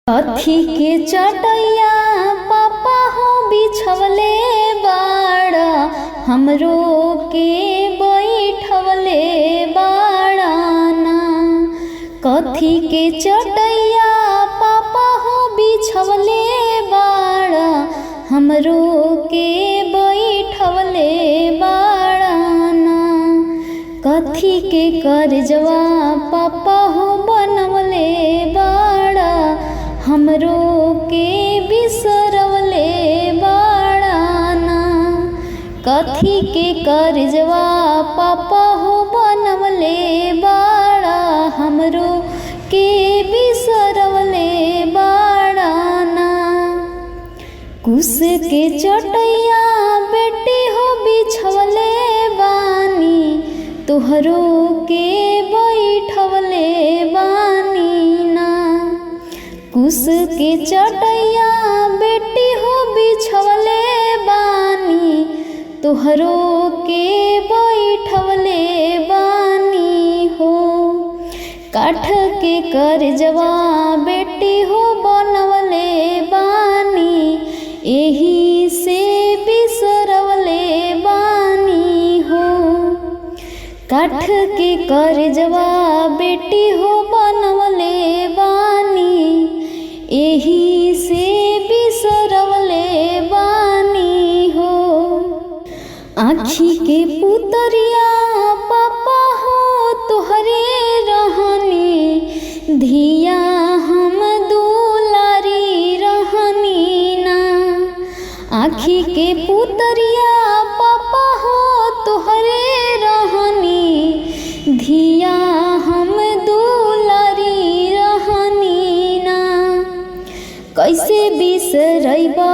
कथी के चटैया पापा हो बिछवले बाड़ा, हमरो के बैठवले बाड़ाना। कथी के चटैया पापा हो बिछवले बाड़ा, हमरो के बैठवले बाड़ाना। कथी के करजवा पापा हो बनवले बाड़ा, हमरो के बिसरवले बाड़ाना। कथी के करजवा पापा हो बनवले बाड़ा, हमरो के बिसरवले बाड़ाना। कुश के चटैया बेटी हो बिछवले बानी, तोहरो के बैठवले बानी ना। कुश के चटैया बेटी हो बिछवले बानी, तोहरो के बैठवले बानी हो। काठ के करजवा बेटी हो बनवले बानी, एही से बिसरवले बानी हो। काठ के करजवा बेटी हो बनवले बानी, एही से बिसरवले बानी हो। आँखी के पुतरिया पापा हो तोहरे रहनी, धिया हम दुलारी रहनी ना। आँखी के पुतरिया पापा हो तोहरे रहनी, धिया हम दुलारी रहनी ना। कैसे बिसरैबा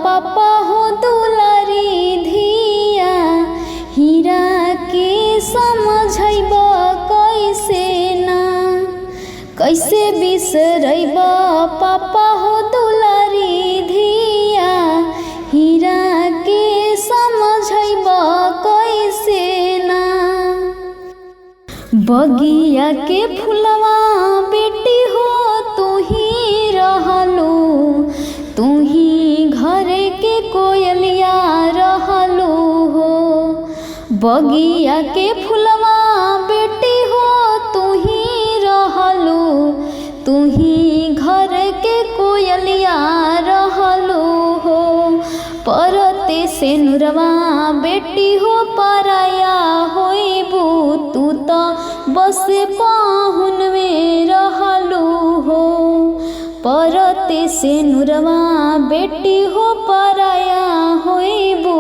पापा हो दुलारी धिया, हीरा के समझैबा कैसे ना। कैसे बिसरैबा पापा हो दुलारी धिया, हीरा के समझैबा कैसे ना। बगिया के फुलवा बेटी हो तू ही रहलू, तू ही घर के कोयलिया रहलू हो। बगिया के फुलवा बेटी हो तू ही रहलू, तू ही घर के कोयलिया रहलू हो। परते से नुरवा बेटी हो पराया होइबू, तू तो बस पाहुन में रहलू हो। परते से नुरवा बेटी हो पराया होइबू,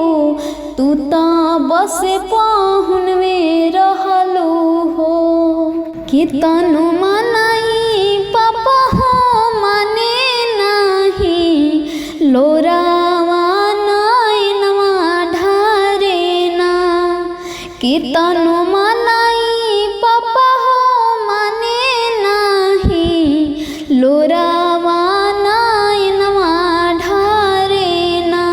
तू तो बस पाहुन में रहलू हो। कितनो मनाई पापा हो माने नाही, लोरावा नैनवा ढारे ना। कितनो मनाई पापा हो माने नाही, लोरावा नैनवा ढारे ना।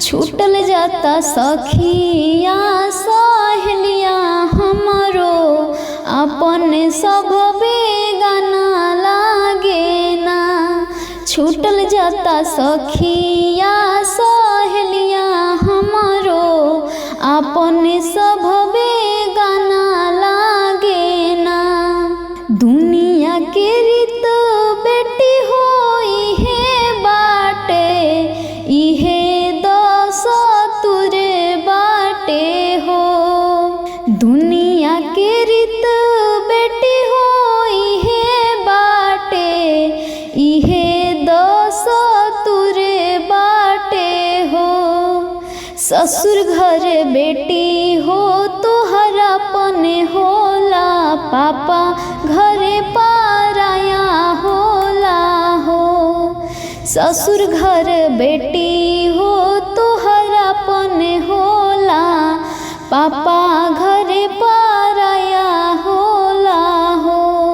छूटल जाता सखिया सहेलिया हमरो, अपन सब बेगाना लागे ना। छूटल जाता सखिया सहेलिया हमरो, अपन सब बेगाना लागे ना। दुनिया के रीत बेटी हो इहे बाटे, इहे दस तुरे बाटे हो। दुनिया के रीत बेटी हो इहे बाटे, इहे दस तुरे बाटे हो। ससुर घर बेटी हो तोहरापन होला, पापा घरे पराया होला हो। ससुर घर बेटी हो तोहरापन होला, पापा घरे